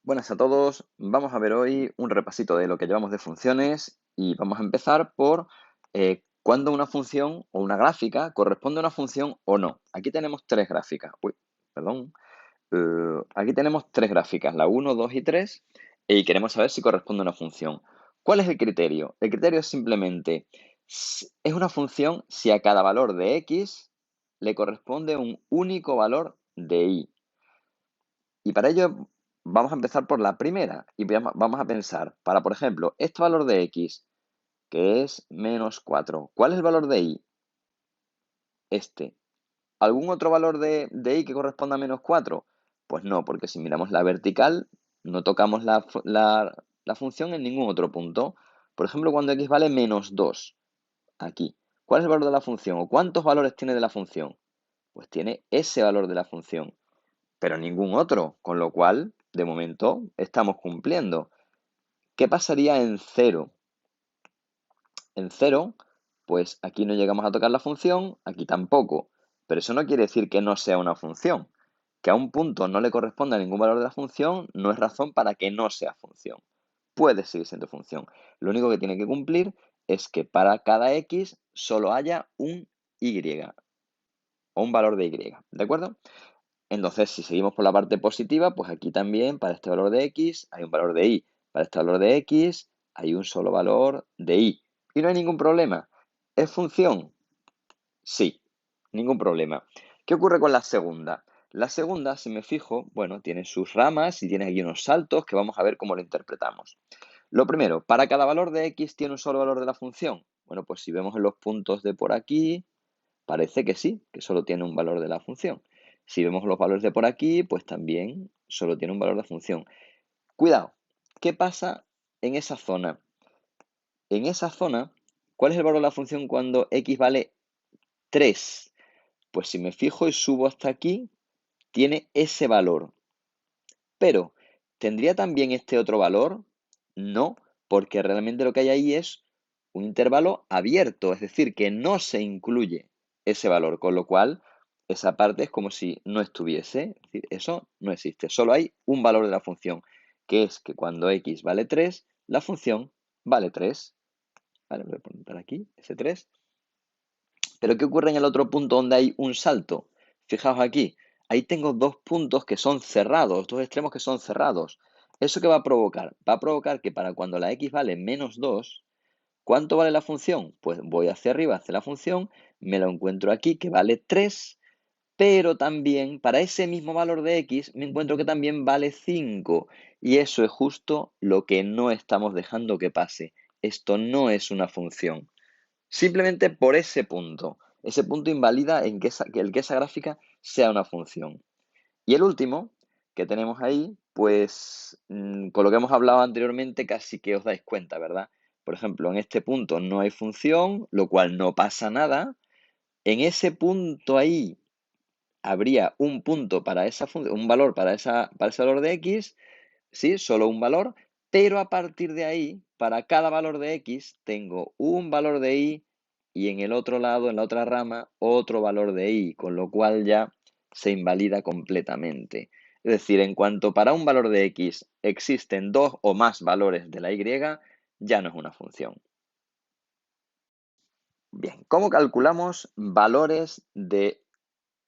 Buenas a todos. Vamos a ver hoy un repasito de lo que llevamos de funciones y vamos a empezar por cuándo una función o una gráfica corresponde a una función o no. Aquí tenemos tres gráficas. Uy, perdón. Aquí tenemos tres gráficas, la 1, 2 y 3, y queremos saber si corresponde a una función. ¿Cuál es el criterio? El criterio es simplemente, es una función si a cada valor de x le corresponde un único valor de y. Y para ello vamos a empezar por la primera y vamos a pensar, para por ejemplo, este valor de x, que es menos 4, ¿cuál es el valor de y? Este. ¿Algún otro valor de y que corresponda a menos 4? Pues no, porque si miramos la vertical, no tocamos la función en ningún otro punto. Por ejemplo, cuando x vale menos 2, aquí. ¿Cuál es el valor de la función? ¿O cuántos valores tiene de la función? Pues tiene ese valor de la función, pero ningún otro, con lo cual, de momento, estamos cumpliendo. ¿Qué pasaría en cero? En cero, pues aquí no llegamos a tocar la función, aquí tampoco, pero eso no quiere decir que no sea una función. Que a un punto no le corresponda ningún valor de la función no es razón para que no sea función. Puede seguir siendo función. Lo único que tiene que cumplir es que para cada x solo haya un y o un valor de y, ¿de acuerdo? Entonces, si seguimos por la parte positiva, pues aquí también para este valor de x hay un valor de y. Para este valor de x hay un solo valor de y. Y no hay ningún problema. ¿Es función? Sí, ningún problema. ¿Qué ocurre con la segunda? La segunda, si me fijo, bueno, tiene sus ramas y tiene aquí unos saltos que vamos a ver cómo lo interpretamos. Lo primero, ¿para cada valor de x tiene un solo valor de la función? Bueno, pues si vemos en los puntos de por aquí, parece que sí, que solo tiene un valor de la función. Si vemos los valores de por aquí, pues también solo tiene un valor de función. Cuidado, ¿qué pasa en esa zona? En esa zona, ¿cuál es el valor de la función cuando x vale 3? Pues si me fijo y subo hasta aquí, tiene ese valor. Pero, ¿tendría también este otro valor? No, porque realmente lo que hay ahí es un intervalo abierto, es decir, que no se incluye ese valor, con lo cual esa parte es como si no estuviese, es decir, eso no existe, solo hay un valor de la función, que es que cuando x vale 3, la función vale 3. Vale, voy a poner aquí, ese 3. Pero ¿qué ocurre en el otro punto donde hay un salto? Fijaos aquí, ahí tengo dos puntos que son cerrados, dos extremos que son cerrados. ¿Eso qué va a provocar? Va a provocar que para cuando la x vale menos 2, ¿cuánto vale la función? Pues voy hacia arriba, hacia la función, me lo encuentro aquí que vale 3, pero también para ese mismo valor de x me encuentro que también vale 5. Y eso es justo lo que no estamos dejando que pase. Esto no es una función. Simplemente por ese punto. Ese punto invalida en que esa gráfica sea una función. Y el último que tenemos ahí, pues con lo que hemos hablado anteriormente, casi que os dais cuenta, ¿verdad? Por ejemplo, en este punto no hay función, lo cual no pasa nada. En ese punto ahí habría un punto para esa función, un valor para ese valor de x, ¿sí? Solo un valor, pero a partir de ahí, para cada valor de x, tengo un valor de y y en el otro lado, en la otra rama, otro valor de y, con lo cual ya se invalida completamente. Es decir, en cuanto para un valor de x existen dos o más valores de la y, ya no es una función. Bien, ¿cómo calculamos valores de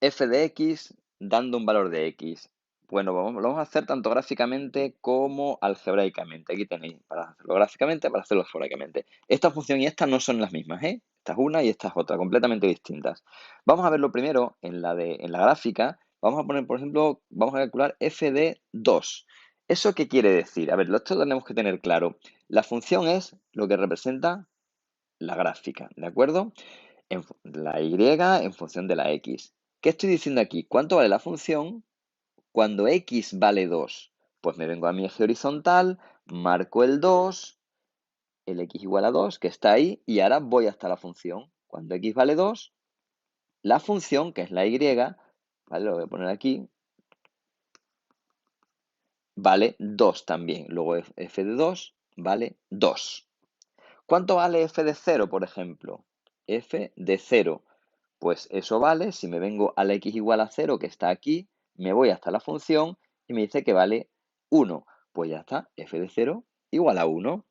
f de x dando un valor de x? Bueno, lo vamos a hacer tanto gráficamente como algebraicamente. Aquí tenéis para hacerlo gráficamente, para hacerlo algebraicamente. Esta función y esta no son las mismas, ¿eh? Esta es una y esta es otra, completamente distintas. Vamos a verlo primero en la gráfica. Vamos a poner, por ejemplo, vamos a calcular f de 2. ¿Eso qué quiere decir? A ver, esto tenemos que tener claro. La función es lo que representa la gráfica, ¿de acuerdo? La y en función de la x. ¿Qué estoy diciendo aquí? ¿Cuánto vale la función cuando x vale 2? Pues me vengo a mi eje horizontal, marco el 2, el x igual a 2, que está ahí, y ahora voy hasta la función. Cuando x vale 2, la función, que es la y, ¿vale? Lo voy a poner aquí, vale 2 también. Luego f de 2 vale 2. ¿Cuánto vale f de 0, por ejemplo? F de 0. Pues eso vale, si me vengo a la x igual a 0, que está aquí, me voy hasta la función y me dice que vale 1. Pues ya está, f de 0 igual a 1.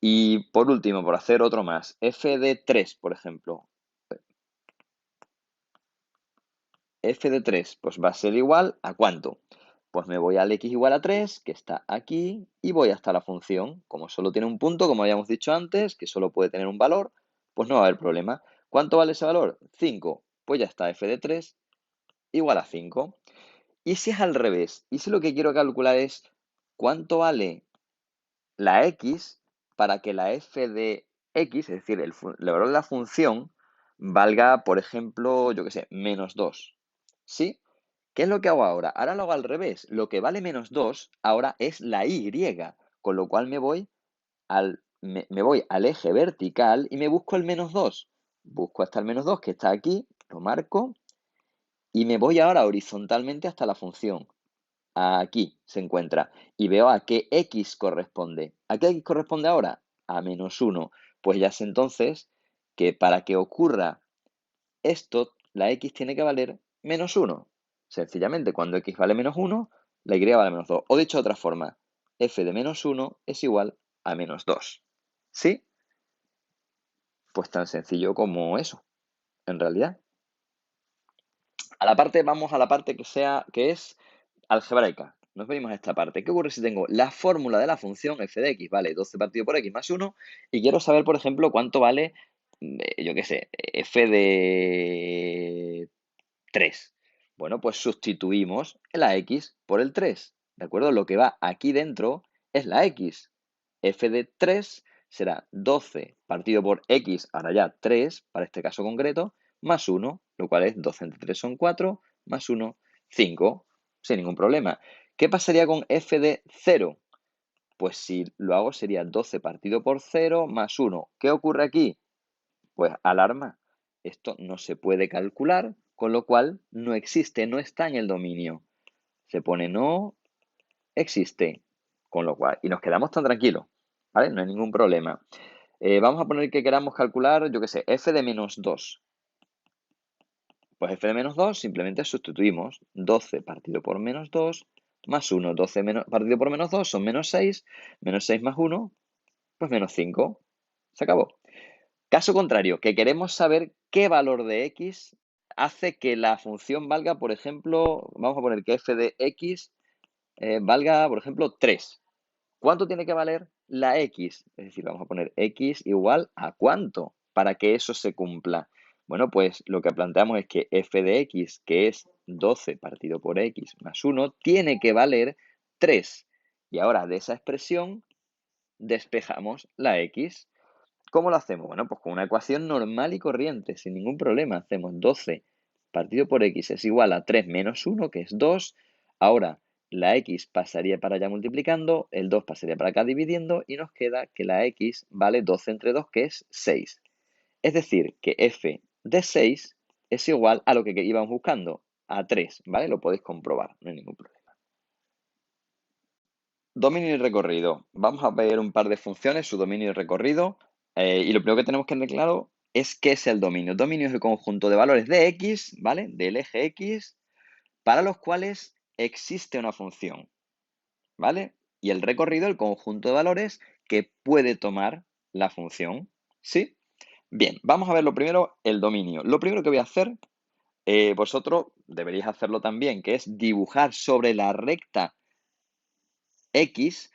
Y por último, por hacer otro más, f de 3, por ejemplo. F de 3, pues va a ser igual a ¿cuánto? Pues me voy al x igual a 3, que está aquí, y voy hasta la función. Como solo tiene un punto, como habíamos dicho antes, que solo puede tener un valor, pues no va a haber problema. ¿Cuánto vale ese valor? 5. Pues ya está, f de 3 igual a 5. ¿Y si es al revés? ¿Y si lo que quiero calcular es cuánto vale la x para que la f de x, es decir, el valor de la función, valga, por ejemplo, yo qué sé, menos 2? ¿Sí? ¿Qué es lo que hago ahora? Ahora lo hago al revés. Lo que vale menos 2 ahora es la y, con lo cual me voy al eje vertical y me busco el menos 2. Busco hasta el menos 2 que está aquí, lo marco, y me voy ahora horizontalmente hasta la función. Aquí se encuentra. Y veo a qué x corresponde. ¿A qué x corresponde ahora? A menos 1. Pues ya sé entonces que para que ocurra esto, la x tiene que valer menos 1. Sencillamente, cuando x vale menos 1, la y vale menos 2. O dicho de otra forma, f de menos 1 es igual a menos 2. ¿Sí? Pues tan sencillo como eso, en realidad. Vamos a la parte que es algebraica. Nos venimos a esta parte. ¿Qué ocurre si tengo la fórmula de la función f de x? Vale 12 partido por x más 1. Y quiero saber, por ejemplo, cuánto vale, yo qué sé, f de 3. Bueno, pues sustituimos la x por el 3. ¿De acuerdo? Lo que va aquí dentro es la x. F de 3 será 12 partido por x, ahora ya 3, para este caso concreto, más 1, lo cual es 12 entre 3 son 4, más 1, 5, sin ningún problema. ¿Qué pasaría con f de 0? Pues si lo hago sería 12 partido por 0 más 1. ¿Qué ocurre aquí? Pues alarma. Esto no se puede calcular, con lo cual no existe, no está en el dominio. Se pone no existe, con lo cual, y nos quedamos tan tranquilos, ¿vale? No hay ningún problema. Vamos a poner que queramos calcular, yo qué sé, f de menos 2. Pues f de menos 2 simplemente sustituimos 12 partido por menos 2 más 1. 12 partido por menos 2 son menos 6 más 1, pues menos 5. Se acabó. Caso contrario, que queremos saber qué valor de x hace que la función valga, por ejemplo, vamos a poner que f de x valga, por ejemplo, 3. ¿Cuánto tiene que valer la x? Es decir, vamos a poner x igual a ¿cuánto? Para que eso se cumpla. Bueno, pues lo que planteamos es que f de x, que es 12 partido por x más 1, tiene que valer 3. Y ahora de esa expresión despejamos la x. ¿Cómo lo hacemos? Bueno, pues con una ecuación normal y corriente, sin ningún problema. Hacemos 12 partido por x es igual a 3 menos 1, que es 2. Ahora, la x pasaría para allá multiplicando, el 2 pasaría para acá dividiendo, y nos queda que la x vale 12 entre 2, que es 6. Es decir, que f de 6 es igual a lo que íbamos buscando, a 3, ¿vale? Lo podéis comprobar, no hay ningún problema. Dominio y recorrido. Vamos a ver un par de funciones, su dominio y recorrido. Y lo primero que tenemos que tener claro es qué es el dominio. El dominio es el conjunto de valores de x, ¿vale? Del eje x, para los cuales existe una función, ¿vale? Y el recorrido, el conjunto de valores que puede tomar la función, ¿sí? Bien, vamos a ver lo primero, el dominio. Lo primero que voy a hacer, vosotros deberíais hacerlo también, que es dibujar sobre la recta x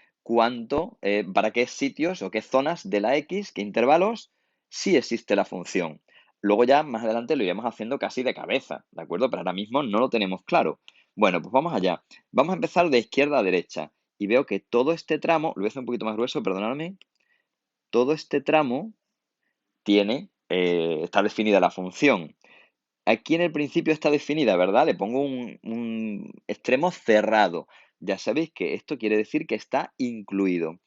para qué sitios o qué zonas de la x, qué intervalos, sí existe la función. Luego ya más adelante lo iremos haciendo casi de cabeza, ¿de acuerdo? Pero ahora mismo no lo tenemos claro. Bueno, pues vamos allá. Vamos a empezar de izquierda a derecha. Y veo que todo este tramo, lo voy a hacer un poquito más grueso, perdonadme. Todo este tramo está definida la función. Aquí en el principio está definida, ¿verdad? Le pongo un extremo cerrado. Ya sabéis que esto quiere decir que está incluido.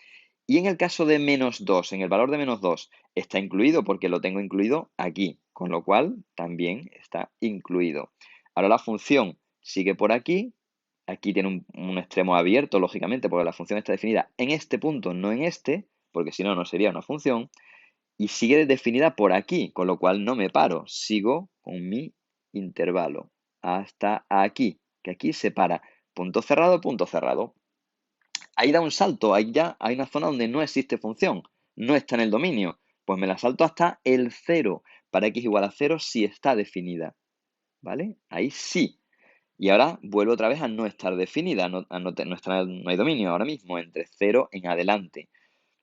Y en el caso de menos 2, en el valor de menos 2, está incluido porque lo tengo incluido aquí, con lo cual también está incluido. Ahora la función sigue por aquí. Aquí tiene un extremo abierto, lógicamente, porque la función está definida en este punto, no en este, porque si no, no sería una función. Y sigue definida por aquí, con lo cual no me paro. Sigo con mi intervalo hasta aquí, que aquí separa punto cerrado, punto cerrado. ahí da un salto, ahí ya hay una zona donde no existe función, no está en el dominio. Pues me la salto hasta el 0. Para x igual a 0 sí está definida, ¿vale? Ahí sí. Y ahora vuelvo otra vez a no estar definida, no hay dominio ahora mismo, entre 0 en adelante,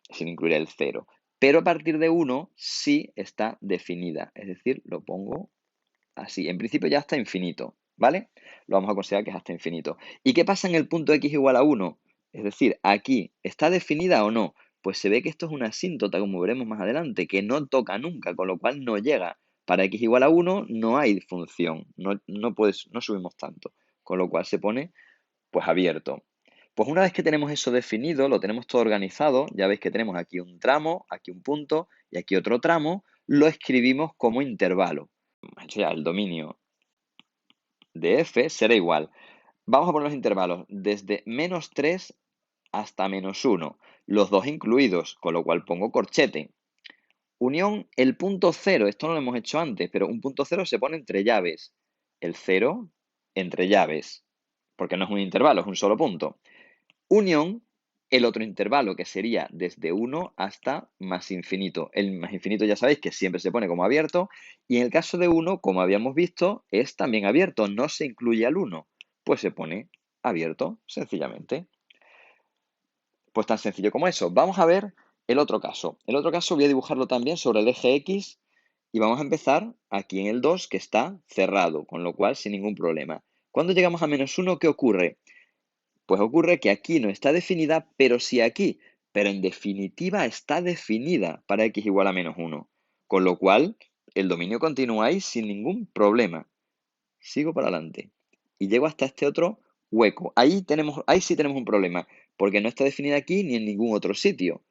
sin incluir el 0. Pero a partir de 1 sí está definida, es decir, lo pongo así. En principio ya está infinito, ¿vale? Lo vamos a considerar que es hasta infinito. ¿Y qué pasa en el punto x igual a 1? Es decir, aquí, ¿está definida o no? Pues se ve que esto es una asíntota, como veremos más adelante, que no toca nunca, con lo cual no llega. Para x igual a 1 no hay función, no subimos tanto, con lo cual se pone pues abierto. Pues una vez que tenemos eso definido, lo tenemos todo organizado, ya veis que tenemos aquí un tramo, aquí un punto y aquí otro tramo, lo escribimos como intervalo. Ya el dominio de f será igual. Vamos a poner los intervalos desde -3 hasta -1, los dos incluidos, con lo cual pongo corchete. Unión el punto 0, esto no lo hemos hecho antes, pero un punto 0 se pone entre llaves. El 0 entre llaves, porque no es un intervalo, es un solo punto. Unión el otro intervalo, que sería desde 1 hasta más infinito. El más infinito ya sabéis que siempre se pone como abierto, y en el caso de 1, como habíamos visto, es también abierto, no se incluye al 1, pues se pone abierto, sencillamente. Pues tan sencillo como eso. Vamos a ver el otro caso. El otro caso voy a dibujarlo también sobre el eje X, y vamos a empezar aquí en el 2, que está cerrado, con lo cual sin ningún problema. Cuando llegamos a -1, ¿qué ocurre? Pues ocurre que aquí no está definida, pero sí aquí. Pero en definitiva está definida para x igual a -1. Con lo cual, el dominio continúa ahí sin ningún problema. Sigo para adelante. Y llego hasta este otro hueco. Ahí sí tenemos un problema, porque no está definida aquí ni en ningún otro sitio.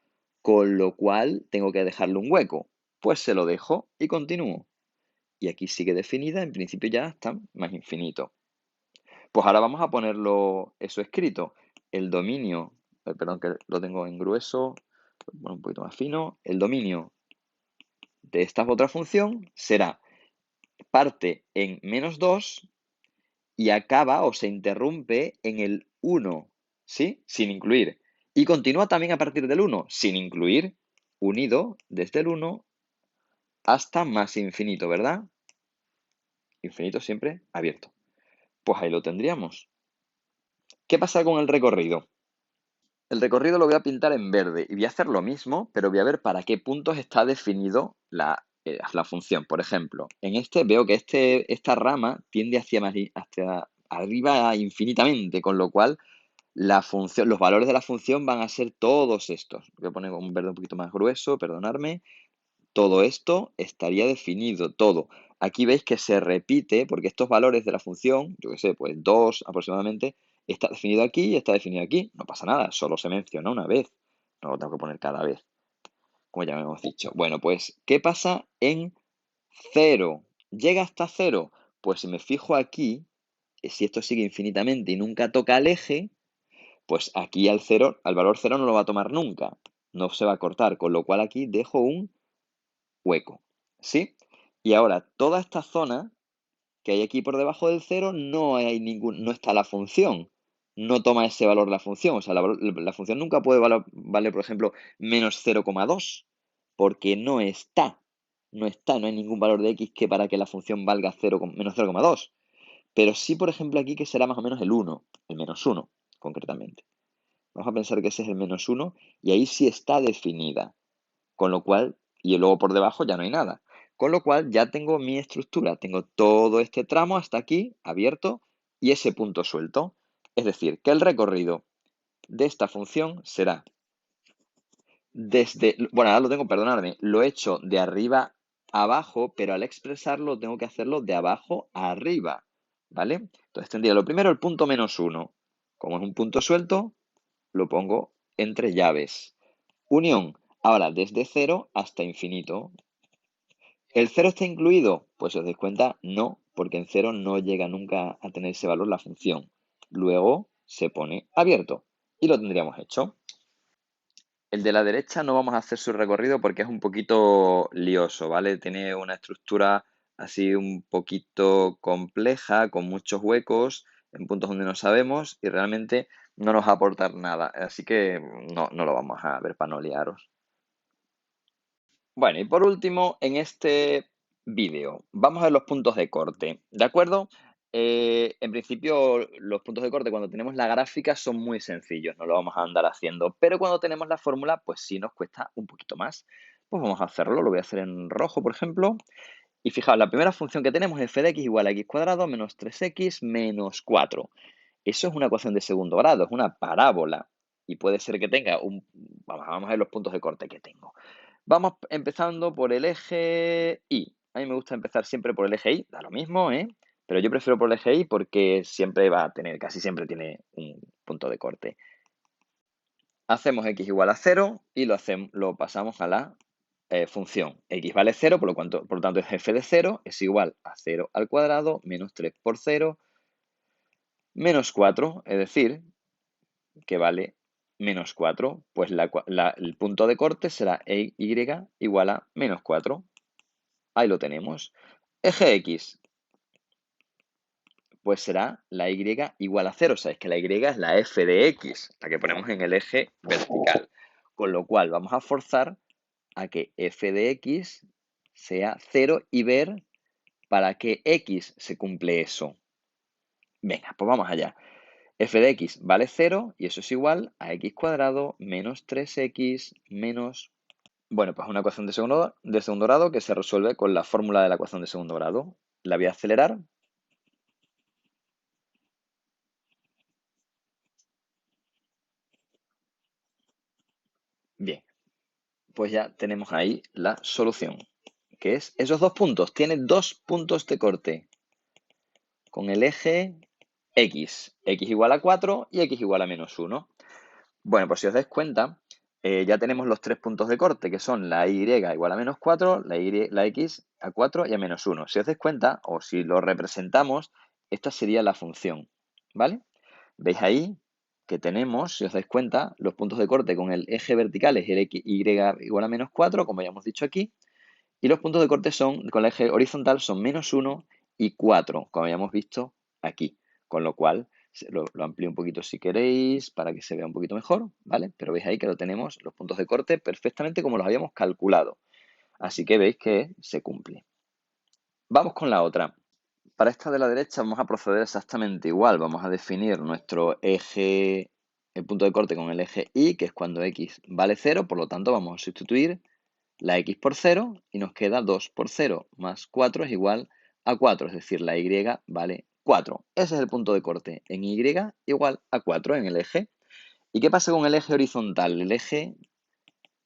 Con lo cual, tengo que dejarle un hueco. Pues se lo dejo y continúo. Y aquí sigue definida, en principio ya está más infinito. Pues ahora vamos a ponerlo eso escrito. El dominio, perdón que lo tengo en grueso, bueno, un poquito más fino. El dominio de esta otra función será parte en -2 y acaba o se interrumpe en el 1, ¿sí? Sin incluir. Y continúa también a partir del 1, sin incluir, unido desde el 1 hasta más infinito, ¿verdad? Infinito siempre abierto. Pues ahí lo tendríamos. ¿Qué pasa con el recorrido? El recorrido lo voy a pintar en verde y voy a hacer lo mismo, pero voy a ver para qué puntos está definido la función. Por ejemplo, en este veo que esta rama tiende hacia arriba infinitamente, con lo cual los valores de la función van a ser todos estos. Voy a poner un verde un poquito más grueso, perdonadme. Todo esto estaría definido, todo. Aquí veis que se repite, porque estos valores de la función, yo qué sé, pues 2 aproximadamente, está definido aquí y está definido aquí. No pasa nada, solo se menciona una vez. No lo tengo que poner cada vez, como ya hemos dicho. Bueno, pues, ¿qué pasa en 0? ¿Llega hasta 0? Pues si me fijo aquí, si esto sigue infinitamente y nunca toca el eje, pues aquí al valor 0 no lo va a tomar nunca. No se va a cortar, con lo cual aquí dejo un hueco, ¿sí? Y ahora, toda esta zona que hay aquí por debajo del 0 no está la función, no toma ese valor la función, o sea, la función nunca puede valer, por ejemplo, -0,2, porque no hay ningún valor de x que para que la función valga -0,2. Pero sí, por ejemplo, aquí que será más o menos el 1, el -1, concretamente. Vamos a pensar que ese es el -1 y ahí sí está definida. Con lo cual, y luego por debajo ya no hay nada. Con lo cual ya tengo mi estructura, tengo todo este tramo hasta aquí abierto y ese punto suelto. Es decir, que el recorrido de esta función será bueno, ahora lo tengo, perdonadme, lo he hecho de arriba a abajo, pero al expresarlo tengo que hacerlo de abajo a arriba, ¿vale? Entonces tendría lo primero el punto -1. Como es un punto suelto, lo pongo entre llaves. Unión, ahora desde 0 hasta infinito. ¿El 0 está incluido? Pues si os dais cuenta, no, porque en 0 no llega nunca a tener ese valor la función. Luego se pone abierto y lo tendríamos hecho. El de la derecha no vamos a hacer su recorrido porque es un poquito lioso, ¿vale? Tiene una estructura así un poquito compleja, con muchos huecos, en puntos donde no sabemos, y realmente no nos va a aportar nada, así que no lo vamos a ver para no liaros. Bueno, y por último, en este vídeo, vamos a ver los puntos de corte, ¿de acuerdo? En principio, los puntos de corte cuando tenemos la gráfica son muy sencillos, no lo vamos a andar haciendo, pero cuando tenemos la fórmula, pues sí nos cuesta un poquito más. Pues vamos a hacerlo, lo voy a hacer en rojo, por ejemplo. Y fijaos, la primera función que tenemos es f de x igual a x cuadrado menos 3x menos 4. Eso es una ecuación de segundo grado, es una parábola. Y puede ser que tenga un... Vamos a ver los puntos de corte que tengo. Vamos empezando por el eje Y. A mí me gusta empezar siempre por el eje Y, da lo mismo, ¿eh? Pero yo prefiero por el eje Y porque siempre va a tener, casi siempre tiene un punto de corte. Hacemos x igual a 0 y lo pasamos a la función. X vale 0, por lo tanto f de 0 es igual a 0 al cuadrado menos 3 por 0 menos 4, es decir, que vale menos 4. Pues el punto de corte será y igual a menos 4. Ahí lo tenemos. Eje X, pues será la y igual a 0. Sabéis que la y es la f de x, la que ponemos en el eje vertical. Con lo cual vamos a forzar a que f de x sea 0 y ver para qué x se cumple eso. Venga, pues vamos allá. F de x vale 0 y eso es igual a x cuadrado menos 3x menos... Bueno, pues una ecuación de segundo grado que se resuelve con la fórmula de la ecuación de segundo grado. La voy a acelerar. Bien, pues ya tenemos ahí la solución, que es esos dos puntos. Tiene dos puntos de corte con el eje x. X igual a 4 y x igual a menos 1. Bueno, pues si os dais cuenta, ya tenemos los tres puntos de corte, que son la y igual a menos 4, la x a 4 y a menos 1. Si os dais cuenta, o si lo representamos, esta sería la función, ¿vale? Veis ahí que tenemos, si os dais cuenta, los puntos de corte con el eje vertical es el y igual a menos 4, como ya hemos dicho aquí, y los puntos de corte con el eje horizontal son menos 1 y 4, como habíamos visto aquí. Con lo cual, lo amplío un poquito si queréis, para que se vea un poquito mejor, ¿vale? Pero veis ahí que lo tenemos, los puntos de corte, perfectamente como los habíamos calculado. Así que veis que se cumple. Vamos con la otra. Para esta de la derecha vamos a proceder exactamente igual. Vamos a definir nuestro eje, el punto de corte con el eje Y, que es cuando x vale 0. Por lo tanto, vamos a sustituir la x por 0 y nos queda 2 por 0 más 4 es igual a 4, es decir, la y vale 4. Ese es el punto de corte, en y igual a 4 en el eje. ¿Y qué pasa con el eje horizontal? El eje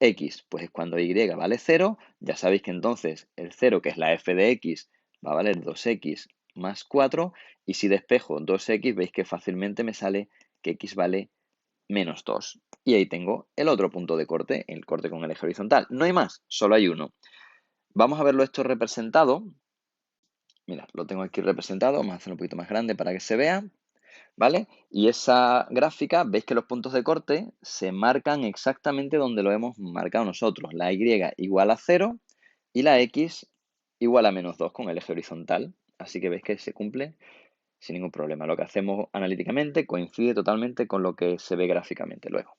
x, pues es cuando y vale 0, ya sabéis que entonces el 0, que es la f de x, va a valer 2x más 4, y si despejo 2x, veis que fácilmente me sale que x vale menos 2. Y ahí tengo el otro punto de corte, el corte con el eje horizontal. No hay más, solo hay uno. Vamos a verlo esto representado. Mira, lo tengo aquí representado, vamos a hacerlo un poquito más grande para que se vea, ¿vale? Y esa gráfica, veis que los puntos de corte se marcan exactamente donde lo hemos marcado nosotros. La y igual a 0 y la x igual a menos 2 con el eje horizontal. Así que veis que se cumple sin ningún problema. Lo que hacemos analíticamente coincide totalmente con lo que se ve gráficamente luego.